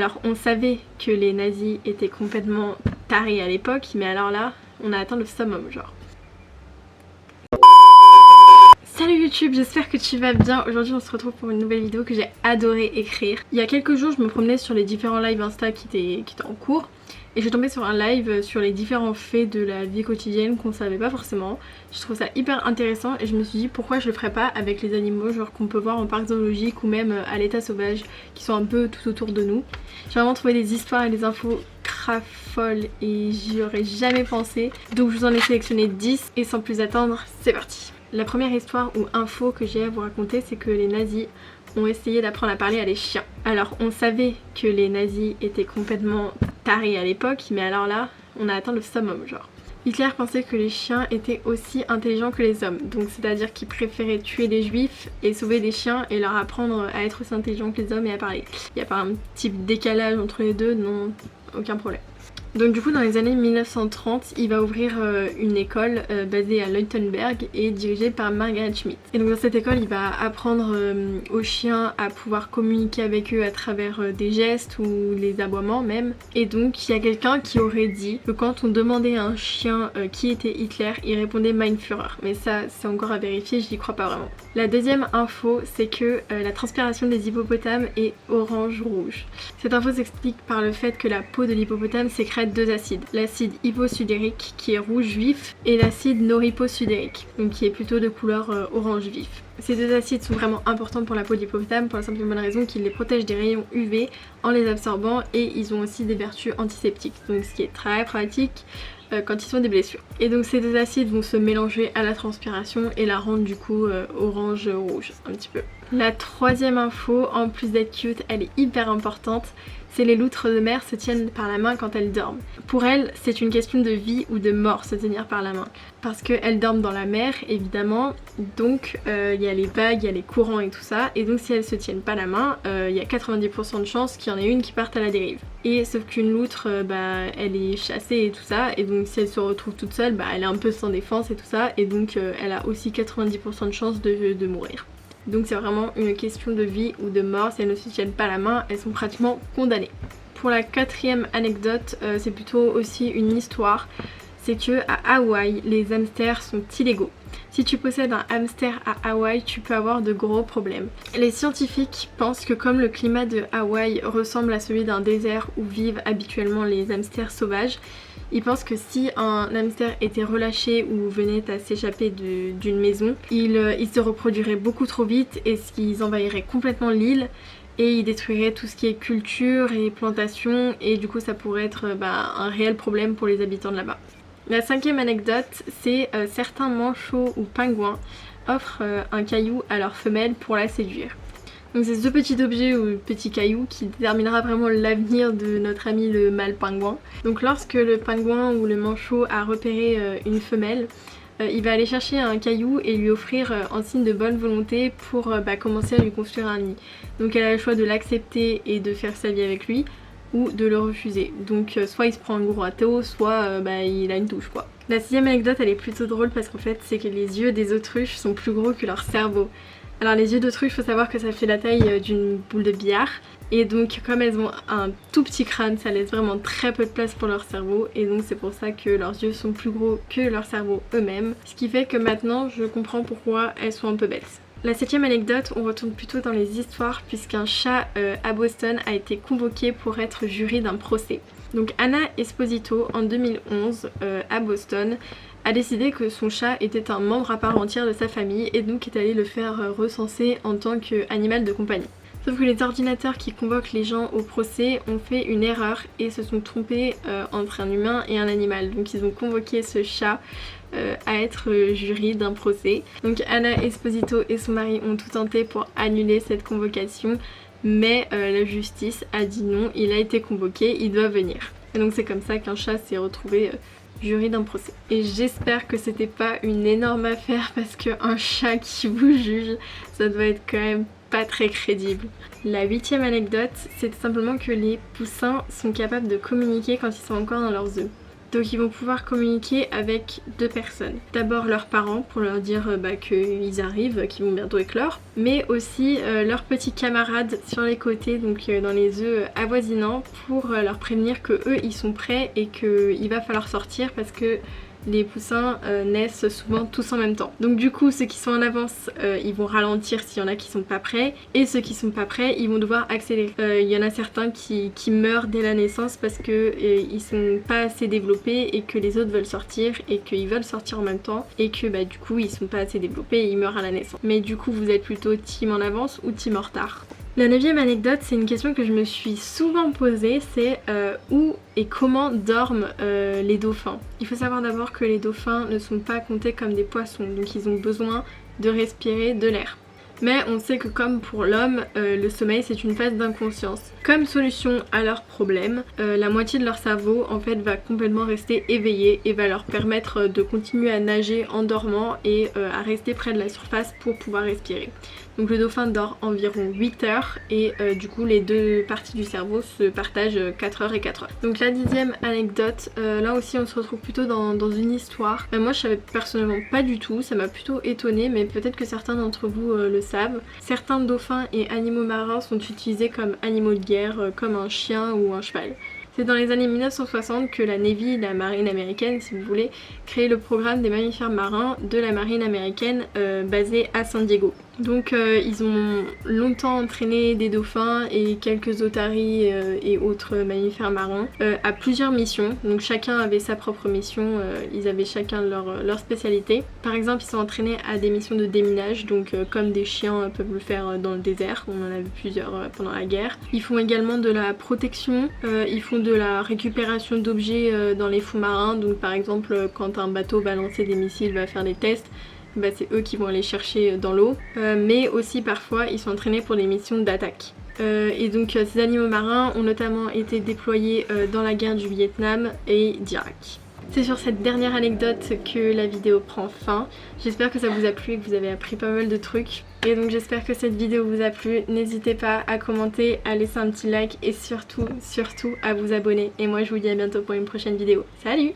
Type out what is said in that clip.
Alors on savait que les nazis étaient complètement tarés à l'époque, mais alors là, on a atteint le summum genre. Salut YouTube, j'espère que tu vas bien. Aujourd'hui on se retrouve pour une nouvelle vidéo que j'ai adoré écrire. Il y a quelques jours je me promenais sur les différents lives Insta qui étaient en cours et je suis tombée sur un live sur les différents faits de la vie quotidienne qu'on savait pas forcément. Je trouve ça hyper intéressant et je me suis dit pourquoi je le ferais pas avec les animaux genre qu'on peut voir en parc zoologique ou même à l'état sauvage qui sont un peu tout autour de nous. J'ai vraiment trouvé des histoires et des infos folles et j'y aurais jamais pensé. Donc je vous en ai sélectionné 10 et sans plus attendre, c'est parti. La première histoire ou info que j'ai à vous raconter, c'est que les nazis ont essayé d'apprendre à parler à les chiens. Alors on savait que les nazis étaient complètement tarés à l'époque, mais alors là, on a atteint le summum genre. Hitler pensait que les chiens étaient aussi intelligents que les hommes, donc c'est-à-dire qu'il préférait tuer les juifs et sauver des chiens et leur apprendre à être aussi intelligents que les hommes et à parler. Il n'y a pas un petit décalage entre les deux, non, aucun problème. Donc du coup dans les années 1930 il va ouvrir une école basée à Leutenberg et dirigée par Margaret Schmidt. Et donc dans cette école il va apprendre aux chiens à pouvoir communiquer avec eux à travers des gestes ou les aboiements même. Et donc il y a quelqu'un qui aurait dit que quand on demandait à un chien qui était Hitler, il répondait Mein Führer. Mais ça c'est encore à vérifier, je n'y crois pas vraiment. La deuxième info c'est que la transpiration des hippopotames est orange-rouge. Cette info s'explique par le fait que la peau de l'hippopotame sécrète deux acides, l'acide hyposudérique qui est rouge vif et l'acide noriposudérique donc qui est plutôt de couleur orange vif. Ces deux acides sont vraiment importants pour la peau de l'hippopotame pour la simple et bonne raison qu'ils les protègent des rayons UV en les absorbant et ils ont aussi des vertus antiseptiques, donc ce qui est très pratique quand ils ont des blessures. Et donc ces deux acides vont se mélanger à la transpiration et la rendre du coup orange-rouge un petit peu. La troisième info, en plus d'être cute, elle est hyper importante. C'est les loutres de mer se tiennent par la main quand elles dorment. Pour elles, c'est une question de vie ou de mort se tenir par la main. Parce qu'elles dorment dans la mer, évidemment, donc il y a les vagues, il y a les courants et tout ça. Et donc si elles se tiennent pas la main, il y a 90% de chances qu'il y en ait une qui parte à la dérive. Et sauf qu'une loutre, elle est chassée et tout ça. Et donc si elle se retrouve toute seule, elle est un peu sans défense et tout ça. Et donc elle a aussi 90% de chances de mourir. Donc c'est vraiment une question de vie ou de mort, si elles ne se tiennent pas la main, elles sont pratiquement condamnées. Pour la quatrième anecdote, c'est plutôt aussi une histoire, c'est que à Hawaï, les hamsters sont illégaux. Si tu possèdes un hamster à Hawaï, tu peux avoir de gros problèmes. Les scientifiques pensent que comme le climat de Hawaï ressemble à celui d'un désert où vivent habituellement les hamsters sauvages, ils pensent que si un hamster était relâché ou venait à s'échapper d'une maison, il se reproduirait beaucoup trop vite et ils envahiraient complètement l'île et ils détruiraient tout ce qui est culture et plantation et du coup ça pourrait être un réel problème pour les habitants de là-bas. La cinquième anecdote, c'est certains manchots ou pingouins offrent un caillou à leur femelle pour la séduire. Donc c'est ce petit objet ou petit caillou qui déterminera vraiment l'avenir de notre ami le mâle pingouin. Donc lorsque le pingouin ou le manchot a repéré une femelle, il va aller chercher un caillou et lui offrir en signe de bonne volonté pour commencer à lui construire un nid. Donc elle a le choix de l'accepter et de faire sa vie avec lui ou de le refuser. Donc soit il se prend un gros râteau, soit il a une touche quoi. La sixième anecdote elle est plutôt drôle parce qu'en fait c'est que les yeux des autruches sont plus gros que leur cerveau. Alors les yeux d'autruche, il faut savoir que ça fait la taille d'une boule de billard et donc comme elles ont un tout petit crâne, ça laisse vraiment très peu de place pour leur cerveau et donc c'est pour ça que leurs yeux sont plus gros que leur cerveau eux-mêmes. Ce qui fait que maintenant je comprends pourquoi elles sont un peu bêtes. La septième anecdote, on retourne plutôt dans les histoires puisqu'un chat à Boston a été convoqué pour être jury d'un procès. Donc Anna Esposito en 2011 à Boston a décidé que son chat était un membre à part entière de sa famille et donc est allé le faire recenser en tant qu'animal de compagnie. Sauf que les ordinateurs qui convoquent les gens au procès ont fait une erreur et se sont trompés entre un humain et un animal. Donc ils ont convoqué ce chat à être jury d'un procès. Donc Anna Esposito et son mari ont tout tenté pour annuler cette convocation, mais la justice a dit non, il a été convoqué, il doit venir. Et donc c'est comme ça qu'un chat s'est retrouvé jury d'un procès. Et j'espère que c'était pas une énorme affaire parce qu'un chat qui vous juge, ça doit être quand même pas très crédible. La huitième anecdote, c'est tout simplement que les poussins sont capables de communiquer quand ils sont encore dans leurs œufs. Donc ils vont pouvoir communiquer avec 2 personnes. D'abord leurs parents pour leur dire qu'ils arrivent, qu'ils vont bientôt éclore, mais aussi leurs petits camarades sur les côtés, donc dans les œufs avoisinants, pour leur prévenir que eux ils sont prêts et qu'il va falloir sortir parce que les poussins naissent souvent tous en même temps. Donc du coup ceux qui sont en avance ils vont ralentir s'il y en a qui sont pas prêts, et ceux qui sont pas prêts ils vont devoir accélérer. Il y en a certains qui meurent dès la naissance parce que ils sont pas assez développés et que les autres veulent sortir et qu'ils veulent sortir en même temps et que du coup ils sont pas assez développés et ils meurent à la naissance. Mais du coup vous êtes plutôt team en avance ou team en retard? La 9e anecdote, c'est une question que je me suis souvent posée, c'est où et comment dorment les dauphins. Il faut savoir d'abord que les dauphins ne sont pas comptés comme des poissons, donc ils ont besoin de respirer de l'air. Mais on sait que comme pour l'homme, le sommeil c'est une phase d'inconscience. Comme solution à leurs problèmes, la moitié de leur cerveau en fait va complètement rester éveillé et va leur permettre de continuer à nager en dormant et à rester près de la surface pour pouvoir respirer. Donc le dauphin dort environ 8 heures et du coup les 2 parties du cerveau se partagent 4 heures et 4 heures. Donc la 10e anecdote, là aussi on se retrouve plutôt dans une histoire. Moi je savais personnellement pas du tout, ça m'a plutôt étonnée, mais peut-être que certains d'entre vous le savent. Certains dauphins et animaux marins sont utilisés comme animaux de guerre, comme un chien ou un cheval. C'est dans les années 1960 que la Navy, la marine américaine si vous voulez, créé le programme des mammifères marins de la marine américaine basé à San Diego. Donc ils ont longtemps entraîné des dauphins et quelques otaries et autres mammifères marins à plusieurs missions. Donc chacun avait sa propre mission, ils avaient chacun leur spécialité. Par exemple ils sont entraînés à des missions de déminage, donc comme des chiens peuvent le faire dans le désert, on en a vu plusieurs pendant la guerre. Ils font également de la protection, ils font de la récupération d'objets dans les fonds marins, donc par exemple quand un bateau va lancer des missiles, va faire des tests, c'est eux qui vont aller chercher dans l'eau, mais aussi parfois ils sont entraînés pour des missions d'attaque. Et donc ces animaux marins ont notamment été déployés dans la guerre du Vietnam et d'Irak. C'est sur cette dernière anecdote que la vidéo prend fin. J'espère que ça vous a plu et que vous avez appris pas mal de trucs. Et donc j'espère que cette vidéo vous a plu. N'hésitez pas à commenter, à laisser un petit like et surtout à vous abonner. Et moi je vous dis à bientôt pour une prochaine vidéo. Salut!